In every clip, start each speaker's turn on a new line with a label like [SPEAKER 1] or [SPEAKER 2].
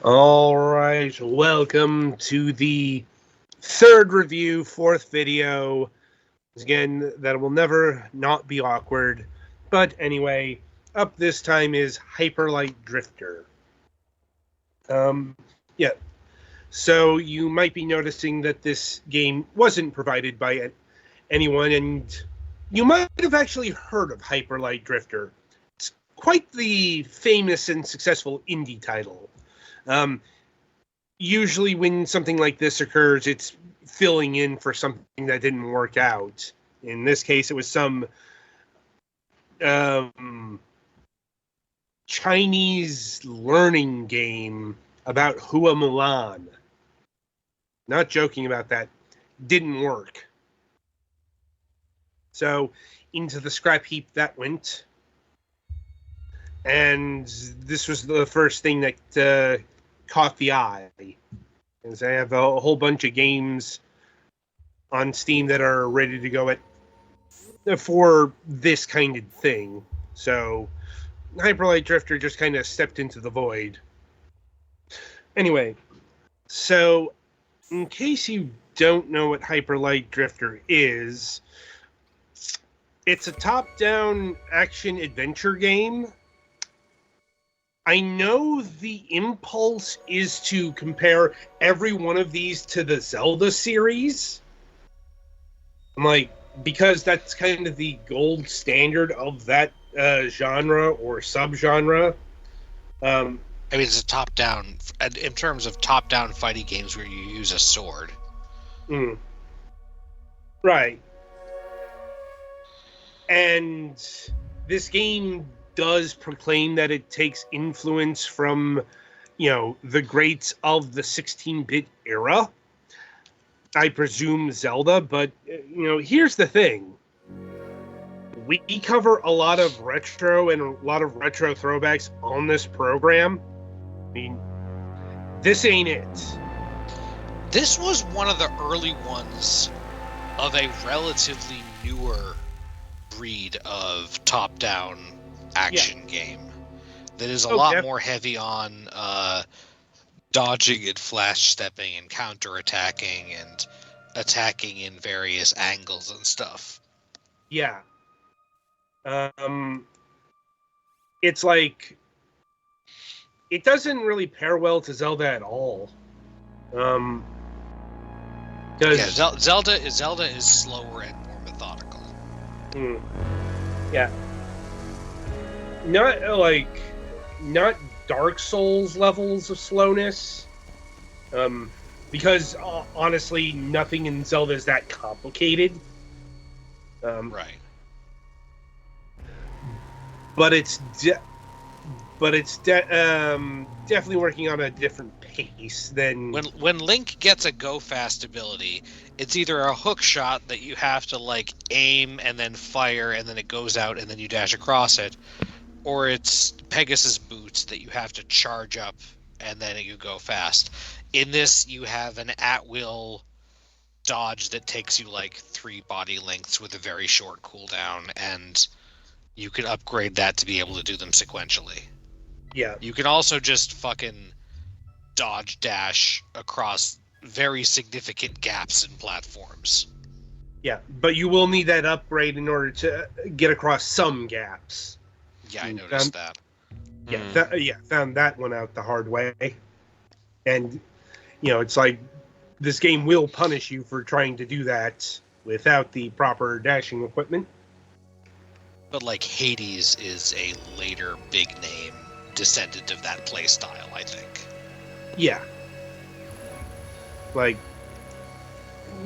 [SPEAKER 1] All right, welcome to the third review, fourth video. Again, that will never not be awkward. But anyway, up this time is Hyper Light Drifter. Yeah. So you might be noticing that this game wasn't provided by anyone, and you might have actually heard of Hyper Light Drifter. It's quite the famous and successful indie title. Usually when something like this occurs, it's filling in for something that didn't work out. In this case, it was some Chinese learning game about Hua Mulan. Not joking about that. Didn't work. So into the scrap heap that went. And this was the first thing that caught the eye. Because I have a whole bunch of games on Steam that are ready to go for this kind of thing. So Hyper Light Drifter just kind of stepped into the void. Anyway, so in case you don't know what Hyper Light Drifter is, it's a top-down action adventure game. I know the impulse is to compare every one of these to the Zelda series. Because that's kind of the gold standard of that genre or subgenre.
[SPEAKER 2] It's a top-down, in terms of top-down fighting games where you use a sword.
[SPEAKER 1] Right. And this game does proclaim that it takes influence from, the greats of the 16-bit era. I presume Zelda, but, here's the thing. We cover a lot of retro and a lot of retro throwbacks on this program. I mean, this ain't it.
[SPEAKER 2] This was one of the early ones of a relatively newer breed of top-down action game that is a lot more heavy on dodging and flash stepping and counter-attacking and attacking in various angles and stuff.
[SPEAKER 1] Yeah. It's like it doesn't really pair well to Zelda at all.
[SPEAKER 2] Zelda is slower and more methodical.
[SPEAKER 1] Yeah. Not Dark Souls levels of slowness. Because honestly, nothing in Zelda is that complicated.
[SPEAKER 2] Right.
[SPEAKER 1] But it's definitely working on a different pace than
[SPEAKER 2] when Link gets a go fast ability. It's either a hook shot that you have to aim and then fire and then it goes out and then you dash across it, or it's Pegasus boots that you have to charge up and then you go fast. In this, you have an at-will dodge that takes you 3 body lengths with a very short cooldown, and you can upgrade that to be able to do them sequentially.
[SPEAKER 1] Yeah.
[SPEAKER 2] You can also just fucking dodge dash across very significant gaps in platforms.
[SPEAKER 1] Yeah, but you will need that upgrade in order to get across some gaps.
[SPEAKER 2] Yeah, I noticed that.
[SPEAKER 1] Yeah, found that one out the hard way. And, it's like this game will punish you for trying to do that without the proper dashing equipment.
[SPEAKER 2] But, Hades is a later big name descendant of that playstyle, I think.
[SPEAKER 1] Yeah.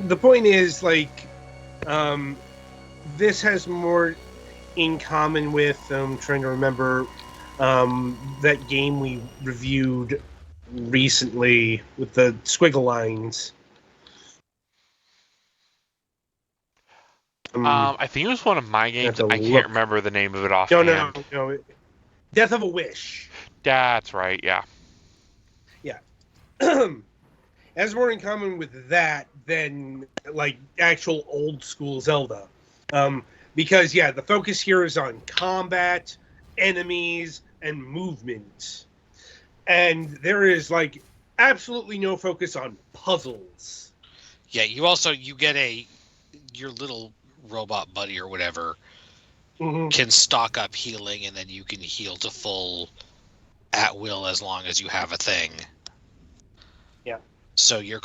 [SPEAKER 1] The point is, this has more in common with, I'm trying to remember, that game we reviewed recently with the squiggle lines.
[SPEAKER 3] I think it was one of my games. I can't remember the name of it offhand.
[SPEAKER 1] No. Death of a Wish.
[SPEAKER 3] That's right, yeah.
[SPEAKER 1] Yeah. Has more in common with that than, actual old-school Zelda. Because, the focus here is on combat, enemies, and movement. and there is like absolutely no focus on puzzles.
[SPEAKER 2] Yeah, you get your little robot buddy or whatever can stock up healing, and then you can heal to full at will as long as you have a thing.
[SPEAKER 1] Yeah.
[SPEAKER 2] So you're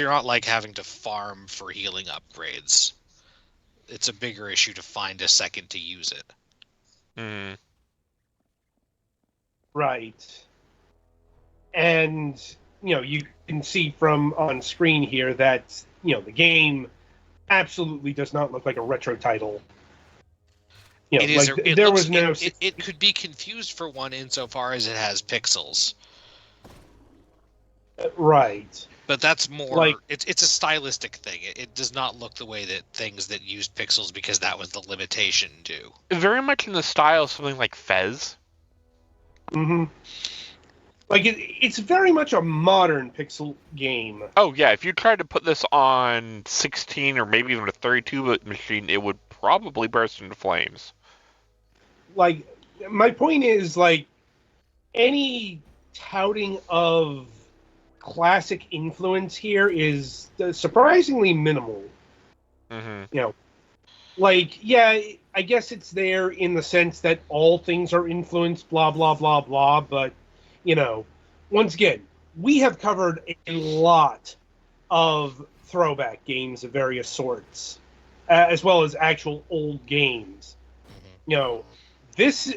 [SPEAKER 2] not like having to farm for healing upgrades. It's a bigger issue to find a second to use it.
[SPEAKER 3] Mm.
[SPEAKER 1] Right. And, you can see from on screen here that, the game absolutely does not look like a retro title.
[SPEAKER 2] It could be confused for one insofar as it has pixels.
[SPEAKER 1] Right.
[SPEAKER 2] But that's more it's a stylistic thing. It does not look the way that things that used pixels because that was the limitation do.
[SPEAKER 3] Very much in the style of something like Fez.
[SPEAKER 1] Mm-hmm. Like it's very much a modern pixel game.
[SPEAKER 3] Oh yeah, if you tried to put this on 16 or maybe even a 32-bit machine, it would probably burst into flames.
[SPEAKER 1] Like, my point is, like, any touting of classic influence here is surprisingly minimal.
[SPEAKER 3] Mm-hmm.
[SPEAKER 1] Like, yeah, I guess it's there in the sense that all things are influenced, blah, blah, blah, blah, but, once again, we have covered a lot of throwback games of various sorts, as well as actual old games. This,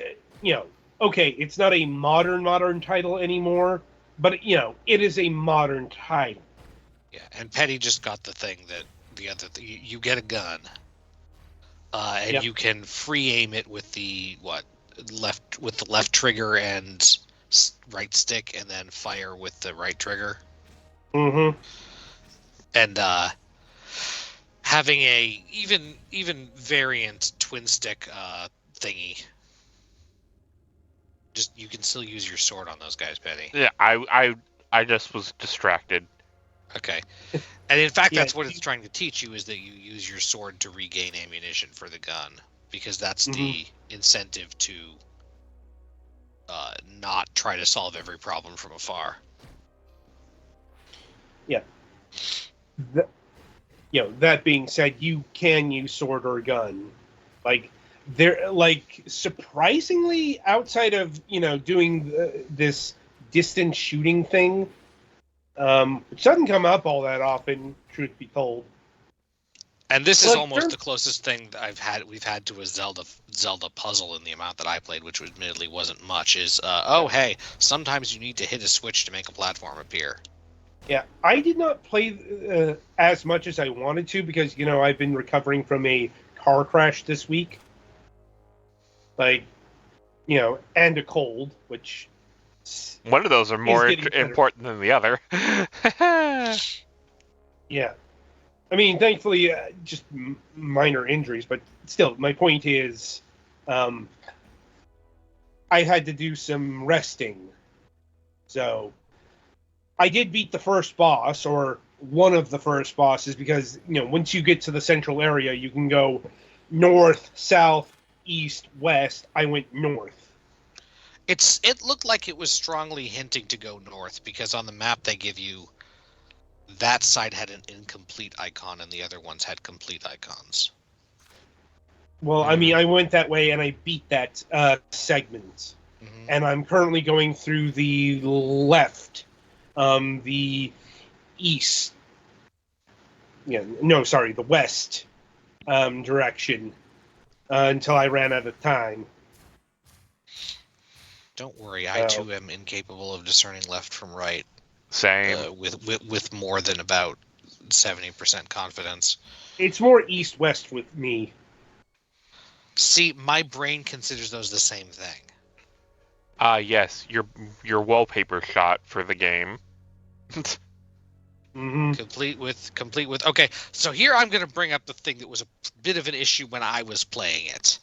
[SPEAKER 1] okay, it's not a modern title anymore, but, it is a modern title.
[SPEAKER 2] Yeah, and Petty just got the thing that you get a gun, and you can free aim it with the left trigger and right stick, and then fire with the right trigger.
[SPEAKER 1] Mm-hmm.
[SPEAKER 2] And having a even variant twin stick thingy. Just you can still use your sword on those guys, Petty.
[SPEAKER 3] Yeah, I just was distracted.
[SPEAKER 2] Okay. And in fact, that's what it's trying to teach you, is that you use your sword to regain ammunition for the gun, because that's the incentive to not try to solve every problem from afar.
[SPEAKER 1] Yeah. That being said, you can use sword or gun. Surprisingly, outside of, doing this distance shooting thing, which doesn't come up all that often, truth be told.
[SPEAKER 2] And this is almost the closest thing that we've had to a Zelda puzzle in the amount that I played, which admittedly wasn't much, is, hey, sometimes you need to hit a switch to make a platform appear.
[SPEAKER 1] Yeah, I did not play as much as I wanted to because, I've been recovering from a car crash this week. And a cold, which...
[SPEAKER 3] One of those are more important than the other.
[SPEAKER 1] Yeah. I mean, thankfully, just minor injuries, but still, my point is, I had to do some resting. So, I did beat the first boss, or one of the first bosses, because, once you get to the central area, you can go north, south, east, west. I went north.
[SPEAKER 2] It looked like it was strongly hinting to go north, because on the map they give you that side had an incomplete icon and the other ones had complete icons.
[SPEAKER 1] Well, I mean, I went that way and I beat that segment. Mm-hmm. And I'm currently going through the left, the east. The west direction until I ran out of time.
[SPEAKER 2] Don't worry, I too am incapable of discerning left from right.
[SPEAKER 3] Same.
[SPEAKER 2] With more than about 70% confidence.
[SPEAKER 1] It's more east-west with me.
[SPEAKER 2] See, my brain considers those the same thing.
[SPEAKER 3] Yes, your wallpaper shot for the game.
[SPEAKER 1] Mm-hmm.
[SPEAKER 2] Complete with. Okay, so here I'm going to bring up the thing that was a bit of an issue when I was playing it.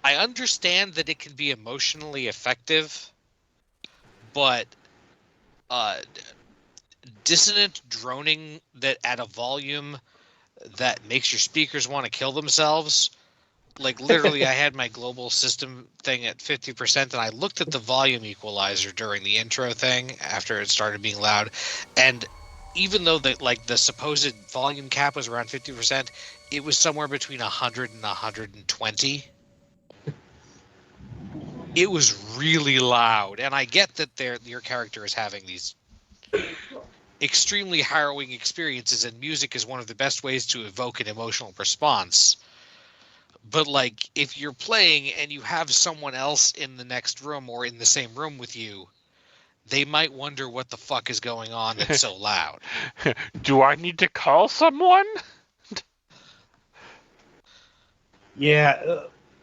[SPEAKER 2] I understand that it can be emotionally effective, but dissonant droning that at a volume that makes your speakers want to kill themselves Like, literally, I had my global system thing at 50%, and I looked at the volume equalizer during the intro thing after it started being loud, and even though the supposed volume cap was around 50%, it was somewhere between 100 and 120. It was really loud, and I get that your character is having these extremely harrowing experiences, and music is one of the best ways to evoke an emotional response. But, like, if you're playing and you have someone else in the next room or in the same room with you, they might wonder what the fuck is going on that's so loud.
[SPEAKER 3] Do I need to call someone?
[SPEAKER 1] Yeah,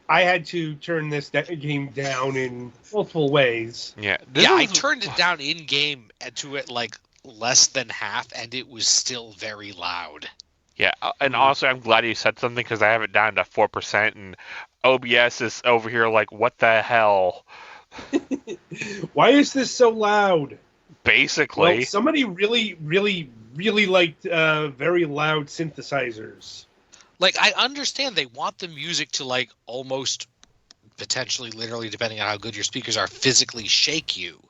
[SPEAKER 1] I had to turn this game down in multiple ways.
[SPEAKER 3] Yeah.
[SPEAKER 2] I turned it down in-game to it, like, less than half, and it was still very loud.
[SPEAKER 3] Yeah, and also I'm glad you said something because I have it down to 4%, and OBS is over here like, what the hell?
[SPEAKER 1] Why is this so loud?
[SPEAKER 3] Basically.
[SPEAKER 1] Well, somebody really, really, really liked very loud synthesizers.
[SPEAKER 2] Like, I understand they want the music to, like, almost, potentially, literally, depending on how good your speakers are, physically shake you.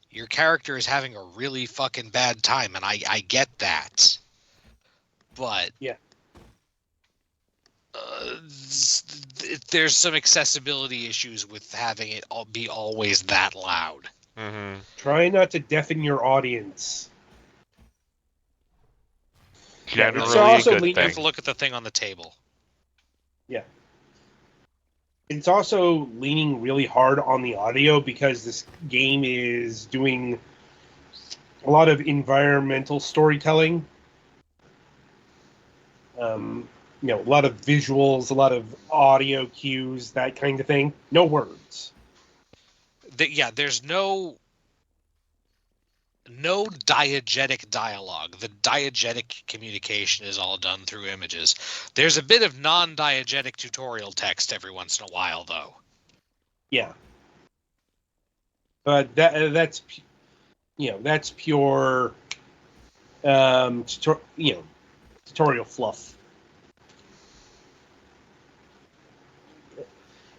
[SPEAKER 2] Your character is having a really fucking bad time, and I get that. But
[SPEAKER 1] yeah,
[SPEAKER 2] there's some accessibility issues with having it be always that loud.
[SPEAKER 3] Mm-hmm.
[SPEAKER 1] Try not to deafen your audience.
[SPEAKER 3] Generally
[SPEAKER 1] it's also
[SPEAKER 3] a good
[SPEAKER 2] You have to
[SPEAKER 3] thing.
[SPEAKER 2] look at the thing on the table.
[SPEAKER 1] Yeah. It's also leaning really hard on the audio because this game is doing a lot of environmental storytelling. A lot of visuals, a lot of audio cues, that kind of thing. No words.
[SPEAKER 2] There's no diegetic dialogue. The diegetic communication is all done through images. There's a bit of non-diegetic tutorial text every once in a while, though.
[SPEAKER 1] Yeah. But that's pure tutorial fluff.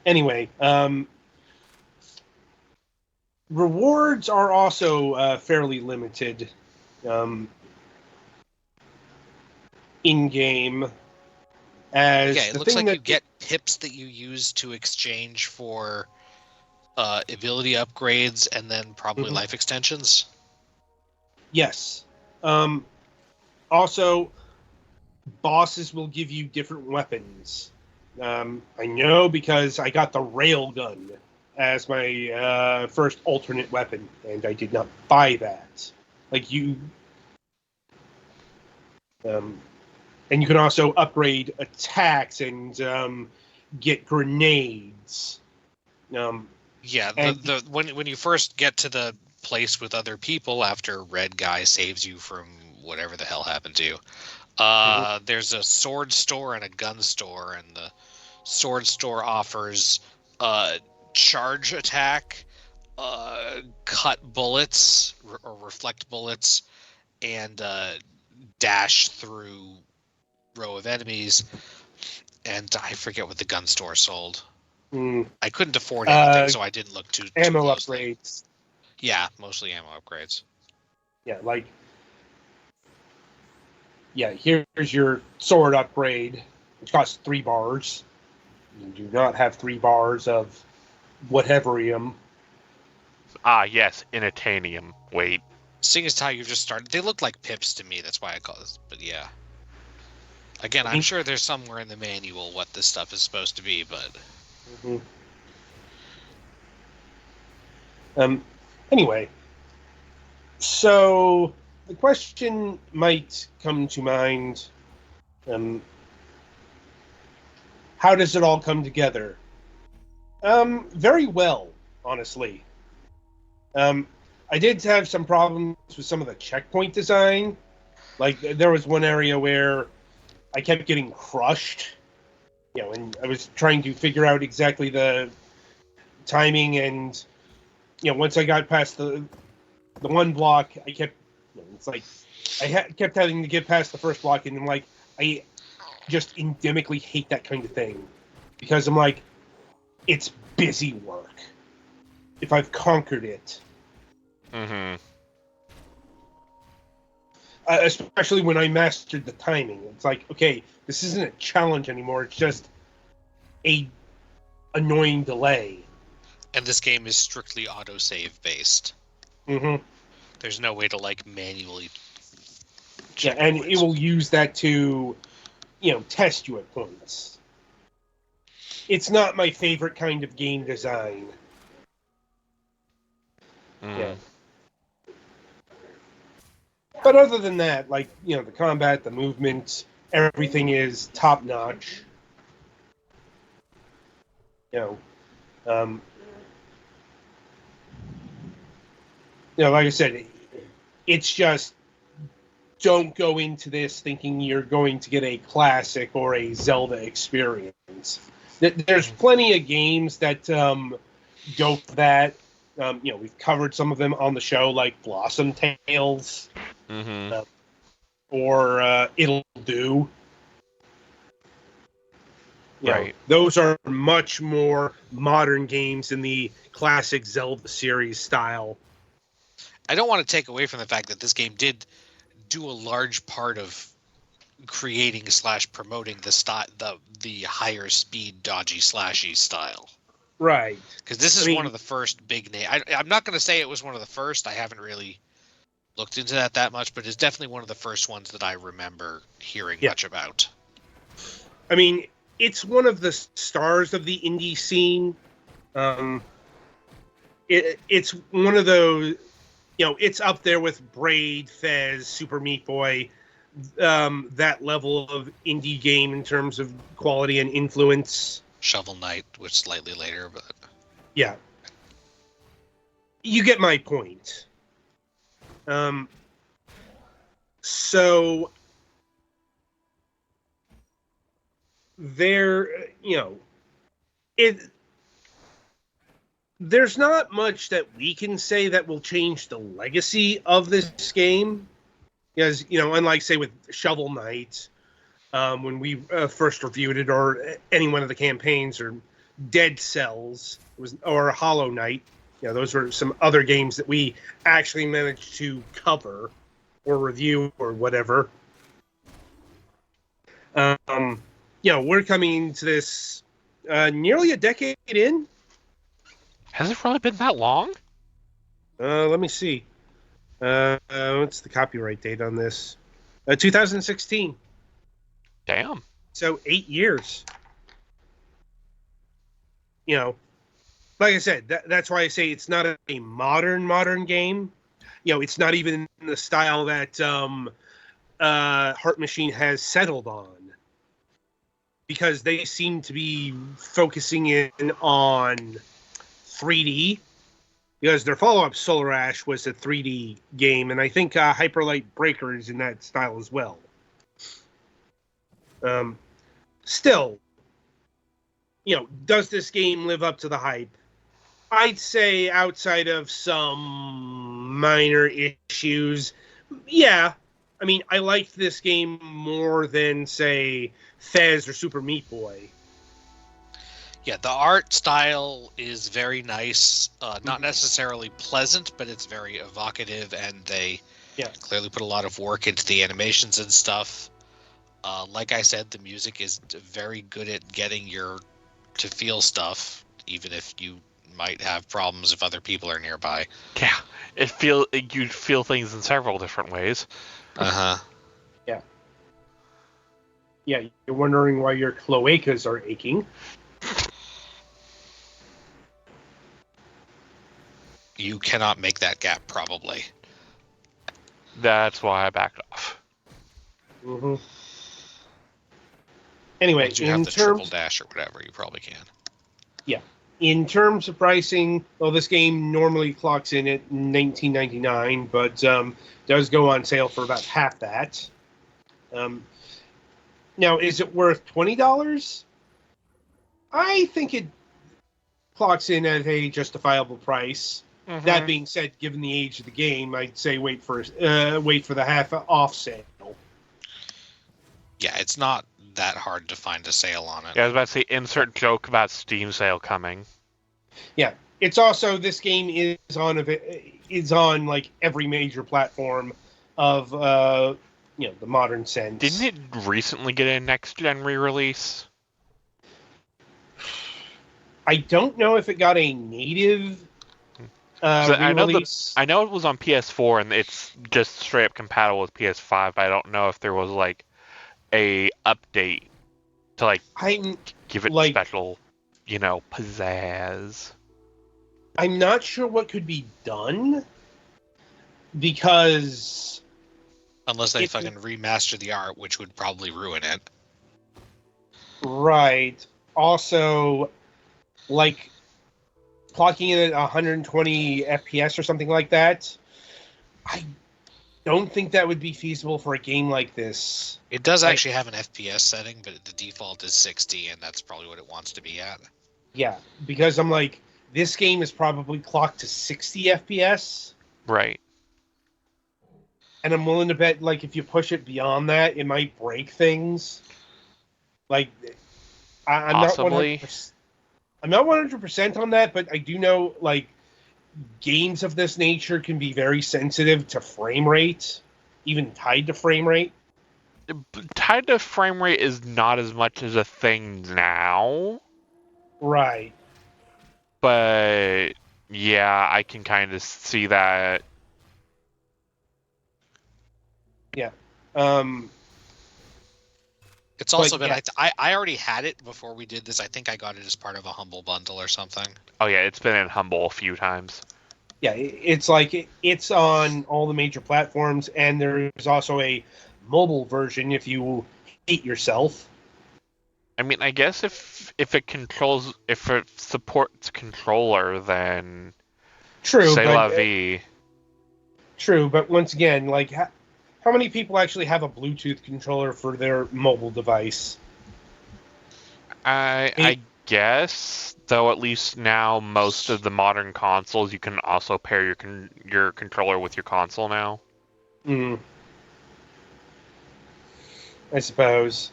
[SPEAKER 1] Anyway, rewards are also fairly limited in-game.
[SPEAKER 2] It looks like you get pips that you use to exchange for ability upgrades and then probably life extensions.
[SPEAKER 1] Yes. Also, bosses will give you different weapons. I know because I got the railgun as my first alternate weapon, and I did not buy that. Like you, and you can also upgrade attacks and get grenades.
[SPEAKER 2] When you first get to the place with other people after Red Guy saves you from whatever the hell happened to you, there's a sword store and a gun store, and the sword store offers charge attack, cut bullets or reflect bullets, and dash through row of enemies. And I forget what the gun store sold. I couldn't afford anything, so I didn't look too
[SPEAKER 1] ammo
[SPEAKER 2] closely.
[SPEAKER 1] upgrades.
[SPEAKER 2] Yeah, mostly ammo upgrades.
[SPEAKER 1] Here's your sword upgrade, which costs 3 bars. You do not have 3 bars of whateverium.
[SPEAKER 3] Ah, yes, inatanium. Wait.
[SPEAKER 2] Seeing as how you've just started, they look like pips to me. That's why I call this. But yeah. Again, I'm sure there's somewhere in the manual what this stuff is supposed to be, but...
[SPEAKER 1] Anyway, so the question might come to mind, how does it all come together? Very well, honestly. I did have some problems with some of the checkpoint design. Like, there was one area where I kept getting crushed, and I was trying to figure out exactly the timing, and once I got past the one block, I kept kept having to get past the first block, and I just endemically hate that kind of thing. because I'm like, it's busy work. If I've conquered it, especially when I mastered the timing, it's like, okay, this isn't a challenge anymore. It's just a annoying delay.
[SPEAKER 2] And this game is strictly autosave based.
[SPEAKER 1] Mm-hmm.
[SPEAKER 2] There's no way to like manually.
[SPEAKER 1] Yeah, and it will use that to, test you at points. It's not my favorite kind of game design. Yeah. But other than that, like, the combat, the movement, everything is top notch. Like I said, it's just, don't go into this thinking you're going to get a classic or a Zelda experience. There's plenty of games that go for that. We've covered some of them on the show, like Blossom Tales, or It'll Do.
[SPEAKER 3] Right.
[SPEAKER 1] Those are much more modern games in the classic Zelda series style.
[SPEAKER 2] I don't want to take away from the fact that this game did do a large part of creating / promoting the higher speed dodgy slashy style.
[SPEAKER 1] Right.
[SPEAKER 2] Because this is one of the first big name. I'm not going to say it was one of the first. I haven't really looked into that much, but it's definitely one of the first ones that I remember hearing much about.
[SPEAKER 1] I mean, it's one of the stars of the indie scene. It's one of those, it's up there with Braid, Fez, Super Meat Boy, that level of indie game in terms of quality and influence.
[SPEAKER 2] Shovel Knight, which is slightly later, but...
[SPEAKER 1] Yeah. You get my point. So... there's not much that we can say that will change the legacy of this game. Because, unlike, say, with Shovel Knight, when we first reviewed it, or any one of the campaigns, or Dead Cells, or Hollow Knight, those were some other games that we actually managed to cover, or review, or whatever. We're coming to this nearly a decade in.
[SPEAKER 3] Has it really been that long?
[SPEAKER 1] Let me see. What's the copyright date on this? 2016.
[SPEAKER 3] Damn.
[SPEAKER 1] So 8 years. Like I said, that's why I say it's not a modern game. It's not even in the style that Heart Machine has settled on. Because they seem to be focusing in on 3D. Because their follow-up, Solar Ash, was a 3D game, and I think Hyperlight Breaker is in that style as well. Still, does this game live up to the hype? I'd say outside of some minor issues, yeah. I mean, I liked this game more than, say, Fez or Super Meat Boy.
[SPEAKER 2] Yeah, the art style is very nice. Not necessarily pleasant, but it's very evocative, and they clearly put a lot of work into the animations and stuff. Like I said, the music is very good at getting you to feel stuff, even if you might have problems if other people are nearby.
[SPEAKER 3] Yeah, you'd feel things in several different ways.
[SPEAKER 1] Yeah. Yeah, you're wondering why your cloacas are aching.
[SPEAKER 2] You cannot make that gap, probably.
[SPEAKER 3] That's why I backed off.
[SPEAKER 1] Mm-hmm. Anyway,
[SPEAKER 2] once you have the triple dash or whatever, you probably can.
[SPEAKER 1] Yeah. In terms of pricing, well, this game normally clocks in at $19.99, but does go on sale for about half that. Now, is it worth $20? I think it clocks in at a justifiable price. Mm-hmm. That being said, given the age of the game, I'd say wait for the half off sale.
[SPEAKER 2] Yeah, it's not that hard to find a sale on it.
[SPEAKER 3] Yeah, I was about to say, insert joke about Steam sale coming.
[SPEAKER 1] Yeah, it's also, this game is on like every major platform of the modern sense.
[SPEAKER 3] Didn't it recently get a next-gen re-release?
[SPEAKER 1] I don't know if it got a native re-release.
[SPEAKER 3] I know it was on PS4 and it's just straight up compatible with PS5, but I don't know if there was like a update to like give it special, pizzazz.
[SPEAKER 1] I'm not sure what could be done, because
[SPEAKER 2] unless they fucking remaster the art, which would probably ruin it.
[SPEAKER 1] Right. Also, like clocking in at 120 FPS or something like that, I don't think that would be feasible for a game like this.
[SPEAKER 2] It does actually have an FPS setting, but the default is 60, and that's probably what it wants to be at.
[SPEAKER 1] Yeah, because I'm like, this game is probably clocked to 60 FPS.
[SPEAKER 3] Right.
[SPEAKER 1] And I'm willing to bet, like, if you push it beyond that, it might break things. Like, I'm
[SPEAKER 3] Possibly.
[SPEAKER 1] not 100% on that, but I do know, like, games of this nature can be very sensitive to frame rate, even tied to frame rate.
[SPEAKER 3] Tied to frame rate is not as much as a thing now.
[SPEAKER 1] Right.
[SPEAKER 3] But yeah, I can kind of see that.
[SPEAKER 1] Yeah.
[SPEAKER 2] It's also been, I already had it before we did this. I think I got it as part of a Humble bundle or something.
[SPEAKER 3] Oh yeah, it's been in Humble a few times.
[SPEAKER 1] Yeah, it's like, it's on all the major platforms, and there's also a mobile version if you hate yourself.
[SPEAKER 3] I mean, I guess if it supports controller, then
[SPEAKER 1] True,
[SPEAKER 3] c'est la vie.
[SPEAKER 1] True, but once again, like, how many people actually have a Bluetooth controller for their mobile device?
[SPEAKER 3] I guess, though, at least now most of the modern consoles you can also pair your controller with your console now.
[SPEAKER 1] I suppose.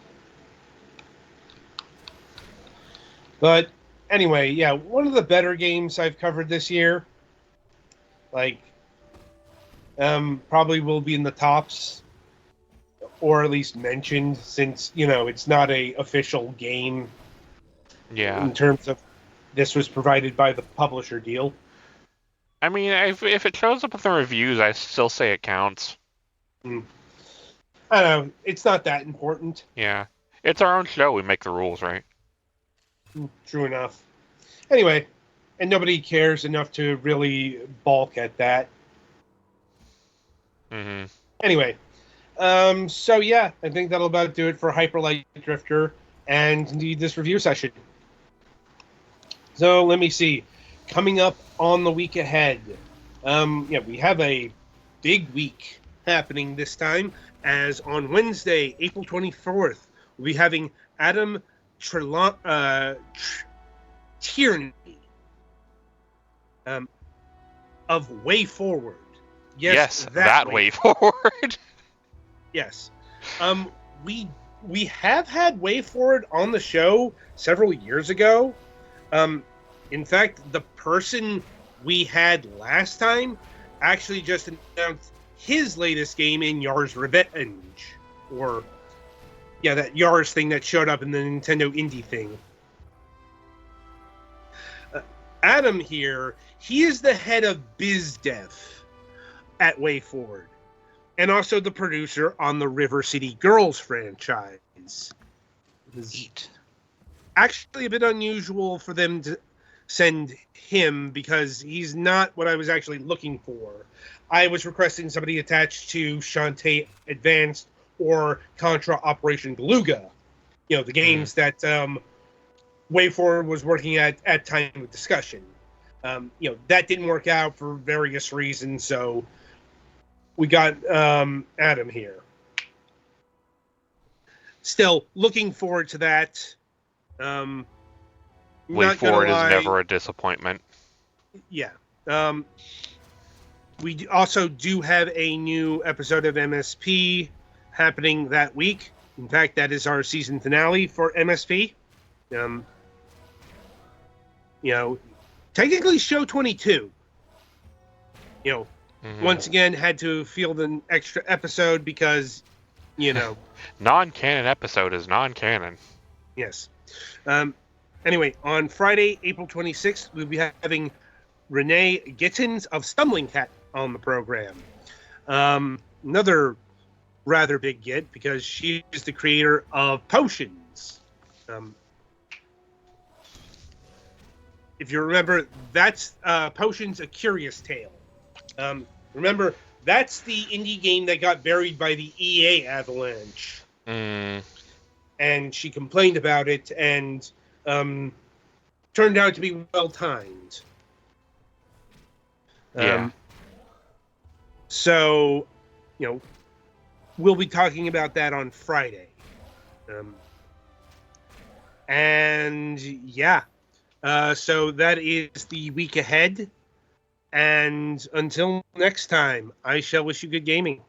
[SPEAKER 1] But anyway, yeah, one of the better games I've covered this year. Like, probably will be in the tops, or at least mentioned, since, it's not a official game.
[SPEAKER 3] Yeah.
[SPEAKER 1] In terms of, this was provided by the publisher deal.
[SPEAKER 3] I mean, if it shows up in the reviews, I still say it counts.
[SPEAKER 1] I don't know. It's not that important.
[SPEAKER 3] Yeah. It's our own show. We make the rules, right?
[SPEAKER 1] True enough. Anyway, and nobody cares enough to really balk at that.
[SPEAKER 3] Mm-hmm.
[SPEAKER 1] Anyway, so yeah, I think that'll about do it for Hyper Light Drifter and indeed this review session. So let me see. Coming up on the week ahead, we have a big week happening this time, as on Wednesday, April 24th, we'll be having Adam Tierney of Way Forward.
[SPEAKER 3] Yes, that Way Forward.
[SPEAKER 1] Yes. We have had Way Forward on the show several years ago. In fact, the person we had last time actually just announced his latest game in Yar's Revenge. Or, yeah, that Yar's thing that showed up in the Nintendo Indie thing. Adam here, he is the head of BizDev at Way Forward, and also the producer on the River City Girls franchise.
[SPEAKER 2] Neat.
[SPEAKER 1] Actually a bit unusual for them to send him, because he's not what I was actually looking for. I was requesting somebody attached to Shantae Advanced or Contra Operation Beluga, the games that Way Forward was working at time of discussion. That didn't work out for various reasons, so we got Adam here. Still looking forward to that.
[SPEAKER 3] Way Forward is never a disappointment.
[SPEAKER 1] Yeah. We also do have a new episode of MSP happening that week. In fact, that is our season finale for MSP. Technically show 22. Once again, had to field an extra episode because,
[SPEAKER 3] Non-canon episode is non-canon.
[SPEAKER 1] Yes. Anyway, on Friday, April 26th, we'll be having Renee Gittins of Stumbling Cat on the program. Another rather big get because she is the creator of Potions. If you remember, that's Potions: A Curious Tale. Remember, that's the indie game that got buried by the EA avalanche. And she complained about it, and turned out to be well-timed.
[SPEAKER 3] Yeah.
[SPEAKER 1] So, we'll be talking about that on Friday. So that is the week ahead. And until next time, I shall wish you good gaming.